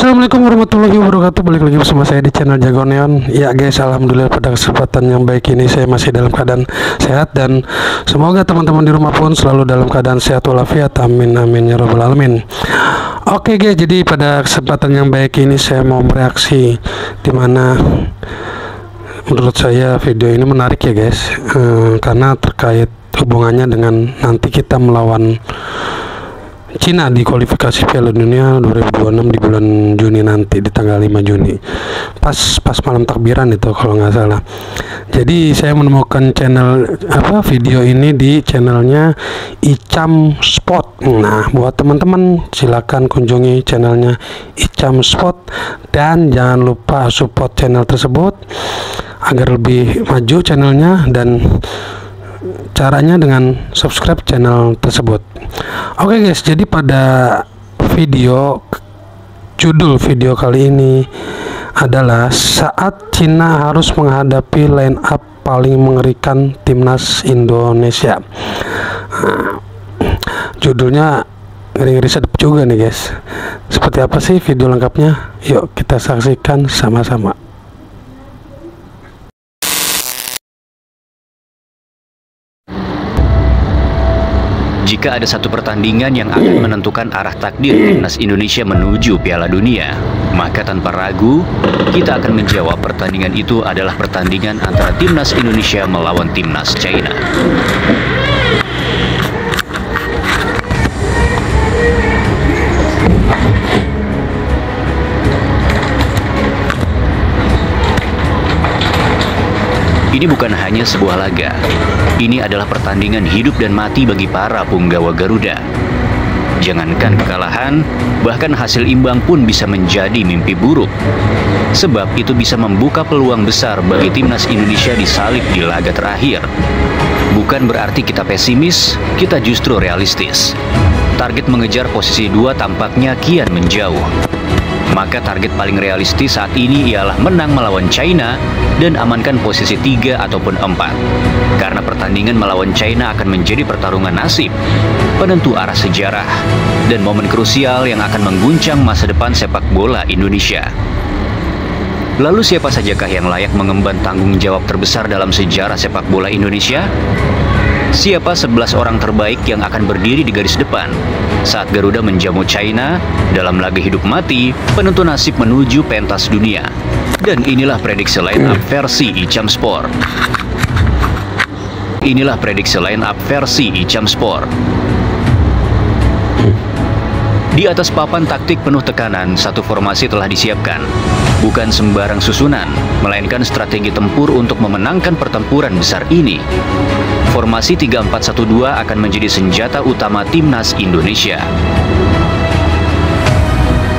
Assalamualaikum warahmatullahi wabarakatuh. Balik lagi bersama saya di channel Jago Neon. Ya guys, alhamdulillah pada kesempatan yang baik ini saya masih dalam keadaan sehat, dan semoga teman-teman di rumah pun selalu dalam keadaan sehat walafiat. Amin amin ya rabbal alamin. Oke guys, jadi pada kesempatan yang baik ini saya mau mereaksi dimana menurut saya video ini menarik ya guys, karena terkait hubungannya dengan nanti kita melawan Cina di kualifikasi Piala Dunia 2026 di bulan Juni nanti, di tanggal 5 Juni pas malam takbiran itu kalau nggak salah. Jadi saya menemukan video ini di channelnya Icam Sport. Nah, buat teman-teman silakan kunjungi channelnya Icam Sport, dan jangan lupa support channel tersebut agar lebih maju channelnya, dan caranya dengan subscribe channel tersebut. Oke guys, jadi pada judul video kali ini adalah saat Cina harus menghadapi line up paling mengerikan timnas Indonesia. Judulnya ngeri-ngeri sedap juga nih guys. Seperti apa sih video lengkapnya? Yuk kita saksikan sama-sama. Jika ada satu pertandingan yang akan menentukan arah takdir timnas Indonesia menuju Piala Dunia, maka tanpa ragu, kita akan menjawab pertandingan itu adalah pertandingan antara timnas Indonesia melawan timnas China. Ini bukan hanya sebuah laga. Ini adalah pertandingan hidup dan mati bagi para punggawa Garuda. Jangankan kekalahan, bahkan hasil imbang pun bisa menjadi mimpi buruk. Sebab itu bisa membuka peluang besar bagi timnas Indonesia di salib di laga terakhir. Bukan berarti kita pesimis, kita justru realistis. Target mengejar posisi 2 tampaknya kian menjauh. Maka target paling realistis saat ini ialah menang melawan China dan amankan posisi 3 ataupun 4. Karena pertandingan melawan China akan menjadi pertarungan nasib, penentu arah sejarah, dan momen krusial yang akan mengguncang masa depan sepak bola Indonesia. Lalu siapa sajakah yang layak mengemban tanggung jawab terbesar dalam sejarah sepak bola Indonesia? Siapa 11 orang terbaik yang akan berdiri di garis depan saat Garuda menjamu China dalam laga hidup mati penentu nasib menuju pentas dunia? Dan inilah prediksi line up versi Icam Sport. Inilah prediksi line up versi Icam Sport. Di atas papan taktik penuh tekanan, satu formasi telah disiapkan. Bukan sembarang susunan, melainkan strategi tempur untuk memenangkan pertempuran besar ini. Formasi 3-4-1-2 akan menjadi senjata utama timnas Indonesia.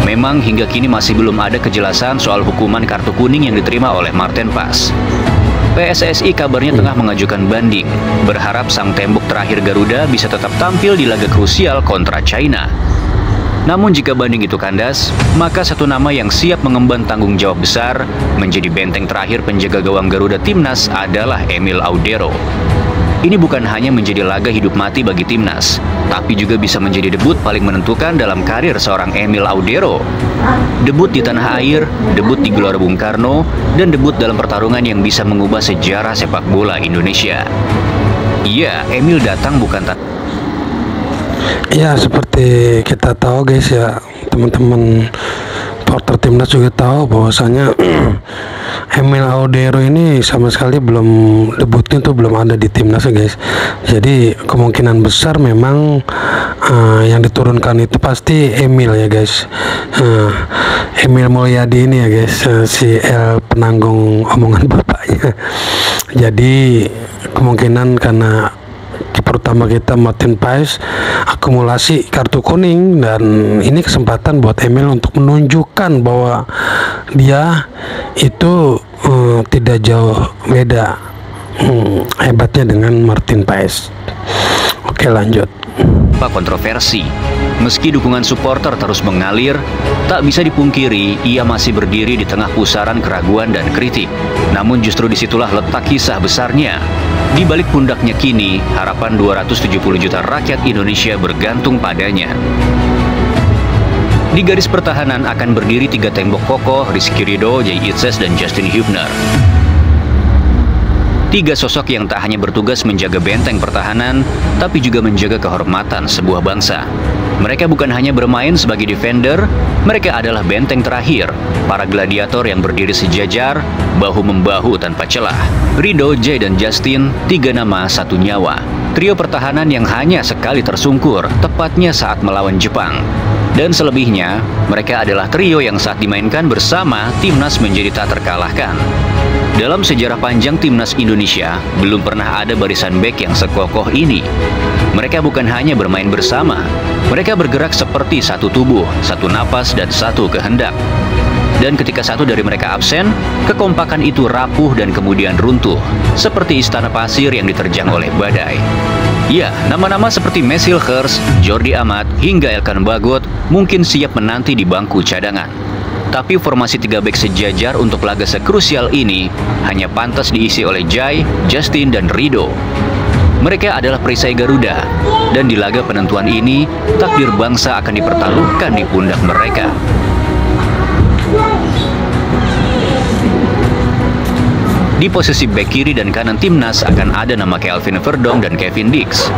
Memang hingga kini masih belum ada kejelasan soal hukuman kartu kuning yang diterima oleh Marten Pas. PSSI kabarnya tengah mengajukan banding, berharap sang tembok terakhir Garuda bisa tetap tampil di laga krusial kontra China. Namun jika banding itu kandas, maka satu nama yang siap mengemban tanggung jawab besar menjadi benteng terakhir penjaga gawang Garuda Timnas adalah Emil Audero. Ini bukan hanya menjadi laga hidup mati bagi timnas, tapi juga bisa menjadi debut paling menentukan dalam karir seorang Emil Audero. Debut di tanah air, debut di Gelora Bung Karno, dan debut dalam pertarungan yang bisa mengubah sejarah sepak bola Indonesia. Iya, Emil datang bukan Ya, seperti kita tahu guys ya, teman-teman supporter timnas juga tahu bahwasanya Emil Audero ini sama sekali debutnya tuh belum ada di timnas ya guys. Jadi kemungkinan besar memang yang diturunkan itu pasti Emil ya guys. Emil Mulyadi ini ya guys, si El penanggung omongan bapaknya. Jadi kemungkinan karena pertama kita Marten Pas akumulasi kartu kuning, dan ini kesempatan buat Emil untuk menunjukkan bahwa dia itu tidak jauh beda hebatnya dengan Marten Pas. Oke, lanjut. Kontroversi. Meski dukungan supporter terus mengalir, tak bisa dipungkiri ia masih berdiri di tengah pusaran keraguan dan kritik. Namun justru disitulah letak kisah besarnya. Di balik pundaknya kini, harapan 270 juta rakyat Indonesia bergantung padanya. Di garis pertahanan akan berdiri 3 tembok kokoh, Rizky Ridho, Jay Itzes, dan Justin Hubner. 3 sosok yang tak hanya bertugas menjaga benteng pertahanan, tapi juga menjaga kehormatan sebuah bangsa. Mereka bukan hanya bermain sebagai defender, mereka adalah benteng terakhir, para gladiator yang berdiri sejajar, bahu-membahu tanpa celah. Ridho, Jay, dan Justin, 3 nama, 1 nyawa. Trio pertahanan yang hanya sekali tersungkur, tepatnya saat melawan Jepang. Dan selebihnya, mereka adalah trio yang saat dimainkan bersama, timnas menjadi tak terkalahkan. Dalam sejarah panjang timnas Indonesia, belum pernah ada barisan bek yang sekokoh ini. Mereka bukan hanya bermain bersama, mereka bergerak seperti satu tubuh, satu napas, dan satu kehendak. Dan ketika satu dari mereka absen, kekompakan itu rapuh dan kemudian runtuh, seperti istana pasir yang diterjang oleh badai. Ya, nama-nama seperti Mesil Hers, Jordi Amat, hingga Elkan Bagot mungkin siap menanti di bangku cadangan. Tapi formasi 3 bek sejajar untuk laga sekrusial ini hanya pantas diisi oleh Jay, Justin, dan Ridho. Mereka adalah perisai Garuda, dan di laga penentuan ini, takdir bangsa akan dipertaruhkan di pundak mereka. Di posisi bek kiri dan kanan timnas akan ada nama Kelvin Verdonk dan Kevin Dix.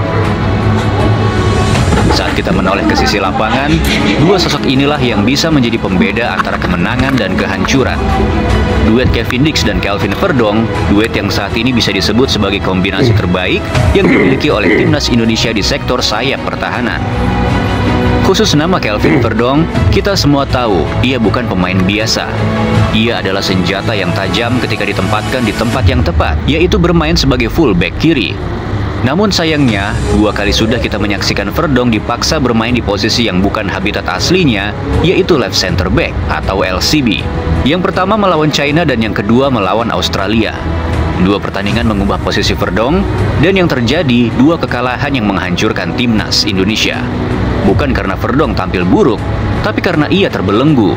Saat kita menoleh ke sisi lapangan, 2 sosok inilah yang bisa menjadi pembeda antara kemenangan dan kehancuran. Duet Kevin Dix dan Kelvin Verdonk, duet yang saat ini bisa disebut sebagai kombinasi terbaik yang dimiliki oleh timnas Indonesia di sektor sayap pertahanan. Khusus nama Kelvin Verdonk, kita semua tahu ia bukan pemain biasa. Ia adalah senjata yang tajam ketika ditempatkan di tempat yang tepat, yaitu bermain sebagai fullback kiri. Namun sayangnya, 2 kali sudah kita menyaksikan Verdonk dipaksa bermain di posisi yang bukan habitat aslinya, yaitu left center back atau LCB. Yang pertama melawan China dan yang kedua melawan Australia. 2 pertandingan mengubah posisi Verdonk, dan yang terjadi 2 kekalahan yang menghancurkan timnas Indonesia. Bukan karena Verdonk tampil buruk, tapi karena ia terbelenggu.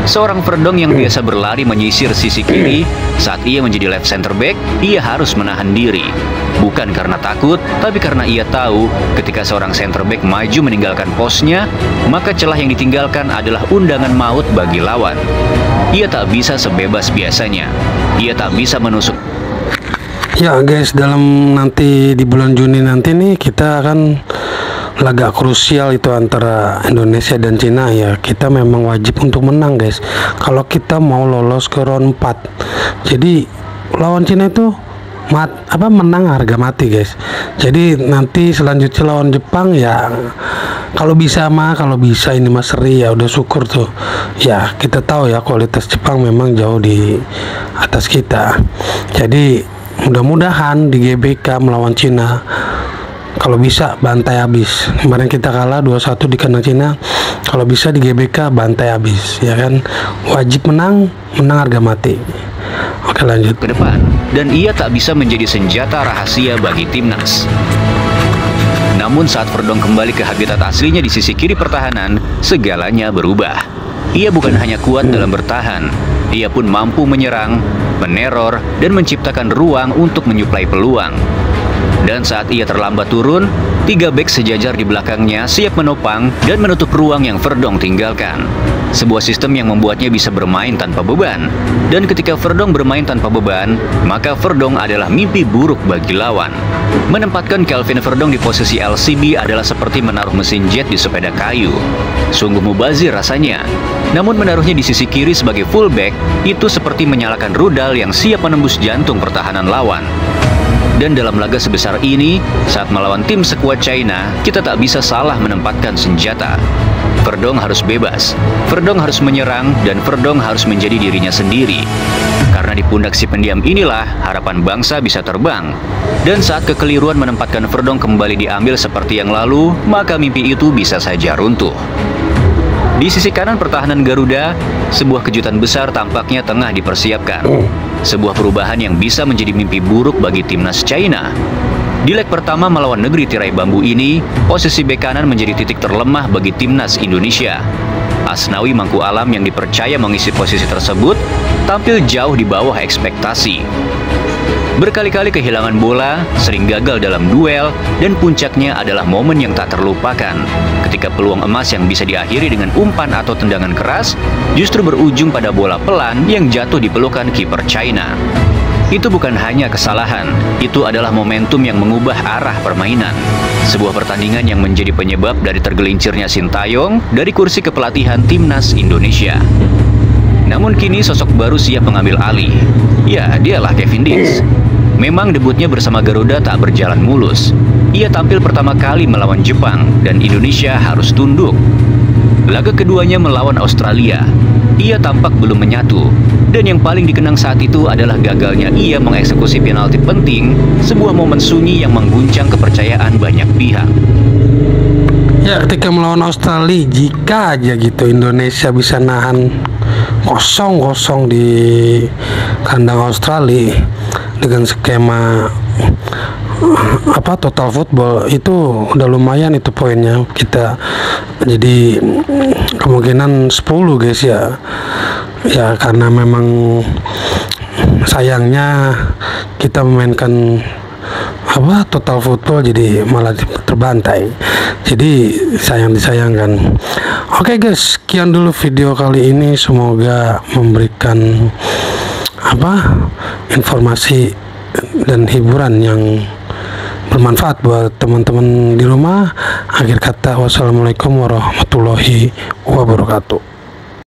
Seorang Verdonk yang biasa berlari menyisir sisi kiri, saat ia menjadi left center back, ia harus menahan diri. Bukan karena takut, tapi karena ia tahu ketika seorang center back maju meninggalkan posnya, maka celah yang ditinggalkan adalah undangan maut bagi lawan. Ia tak bisa sebebas biasanya. Ia tak bisa menusuk. Ya guys, dalam nanti di bulan Juni nanti nih kita akan laga krusial itu antara Indonesia dan Cina. Ya, kita memang wajib untuk menang guys kalau kita mau lolos ke round 4. Jadi lawan Cina itu menang harga mati guys. Jadi nanti selanjutnya lawan Jepang ya kalau bisa ini mas seri ya udah syukur tuh. Ya kita tahu ya kualitas Jepang memang jauh di atas kita. Jadi mudah-mudahan di GBK melawan Cina kalau bisa bantai habis. Kemarin kita kalah 2-1 di kandang Cina. Kalau bisa di GBK bantai habis, ya kan? Wajib menang harga mati. Oke, lanjut ke depan. Dan ia tak bisa menjadi senjata rahasia bagi timnas. Namun saat Verdonk kembali ke habitat aslinya di sisi kiri pertahanan, segalanya berubah. Ia bukan hanya kuat dalam bertahan, ia pun mampu menyerang, meneror, dan menciptakan ruang untuk menyuplai peluang. Dan saat ia terlambat turun, 3 bek sejajar di belakangnya siap menopang dan menutup ruang yang Verdonk tinggalkan. Sebuah sistem yang membuatnya bisa bermain tanpa beban. Dan ketika Verdonk bermain tanpa beban, maka Verdonk adalah mimpi buruk bagi lawan. Menempatkan Kelvin Verdonk di posisi LCB adalah seperti menaruh mesin jet di sepeda kayu. Sungguh mubazir rasanya. Namun menaruhnya di sisi kiri sebagai fullback, itu seperti menyalakan rudal yang siap menembus jantung pertahanan lawan. Dan dalam laga sebesar ini, saat melawan tim sekuat China, kita tak bisa salah menempatkan senjata. Verdonk harus bebas, Verdonk harus menyerang, dan Verdonk harus menjadi dirinya sendiri. Karena di pundak si pendiam inilah harapan bangsa bisa terbang. Dan saat kekeliruan menempatkan Verdonk kembali diambil seperti yang lalu, maka mimpi itu bisa saja runtuh. Di sisi kanan pertahanan Garuda, sebuah kejutan besar tampaknya tengah dipersiapkan. Sebuah perubahan yang bisa menjadi mimpi buruk bagi timnas China. Di leg pertama melawan negeri tirai bambu ini, posisi bek kanan menjadi titik terlemah bagi timnas Indonesia. Asnawi Mangku Alam yang dipercaya mengisi posisi tersebut tampil jauh di bawah ekspektasi. Berkali-kali kehilangan bola, sering gagal dalam duel, dan puncaknya adalah momen yang tak terlupakan ketika peluang emas yang bisa diakhiri dengan umpan atau tendangan keras justru berujung pada bola pelan yang jatuh di pelukan kiper China. Itu bukan hanya kesalahan, itu adalah momentum yang mengubah arah permainan. Sebuah pertandingan yang menjadi penyebab dari tergelincirnya Sintayong dari kursi kepelatihan Timnas Indonesia. Namun kini sosok baru siap mengambil alih. Ya, dialah Kevin Dix. Memang debutnya bersama Garuda tak berjalan mulus. Ia tampil pertama kali melawan Jepang dan Indonesia harus tunduk. Laga keduanya melawan Australia. Ia tampak belum menyatu. Dan yang paling dikenang saat itu adalah gagalnya ia mengeksekusi penalti penting, sebuah momen sunyi yang mengguncang kepercayaan banyak pihak. Ya, ketika melawan Australia, jika aja gitu Indonesia bisa nahan 0-0 di kandang Australia dengan skema total football, itu udah lumayan itu poinnya. Kita jadi kemungkinan 10 guys ya karena memang sayangnya kita memainkan total football jadi malah terbantai, jadi disayangkan. Oke guys, sekian dulu video kali ini, semoga memberikan informasi dan hiburan yang bermanfaat buat teman-teman di rumah. Akhir kata, wassalamualaikum warahmatullahi wabarakatuh.